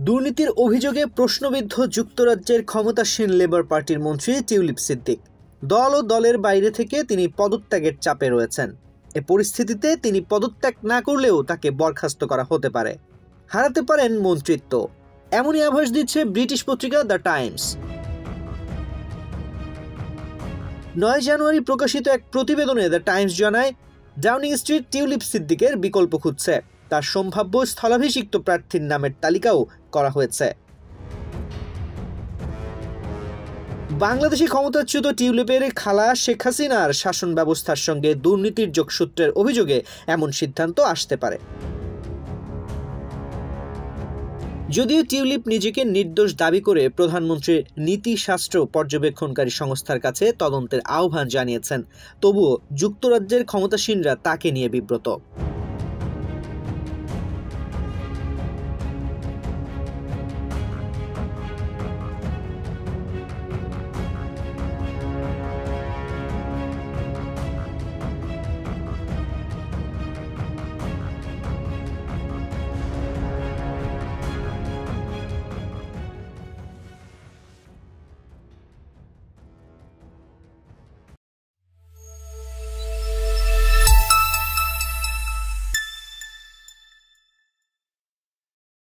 দুর্নীতির অভিযোগে প্রশ্নবিদ্ধ যুক্তরাজ্যের ক্ষমতাসীন লেবার পার্টির মন্ত্রী টিউলিপ সিদ্দিক। দল ও দলের বাইরে থেকে তিনি পদত্যাগের চাপে রয়েছেন। এ পরিস্থিতিতে তিনি পদত্যাগ না করলেও তাকে বরখাস্ত করা হতে পারে, হারাতে পারেন মন্ত্রিত্ব। এমনই আভাস দিচ্ছে ব্রিটিশ পত্রিকা দ্য টাইমস। 9 জানুয়ারি প্রকাশিত এক প্রতিবেদনে দ্য টাইমস জানায়, ডাউনিং স্ট্রিট টিউলিপ সিদ্দিকের বিকল্প খুঁজছে। তার সম্ভাব্য স্থলাভিষিক্ত প্রার্থীর নামের তালিকাও করা হয়েছে। বাংলাদেশি ক্ষমতাচ্যুত টিউলিপের খালা শেখ হাসিনার শাসন ব্যবস্থার সঙ্গে দুর্নীতির যোগসূত্রের অভিযোগে এমন সিদ্ধান্ত আসতে পারে। যদিও টিউলিপ নিজেকে নির্দোষ দাবি করে প্রধানমন্ত্রীর নীতিশাস্ত্র পর্যবেক্ষণকারী সংস্থার কাছে তদন্তের আহ্বান জানিয়েছেন, তবুও যুক্তরাজ্যের ক্ষমতাসীনরা তাকে নিয়ে বিব্রত।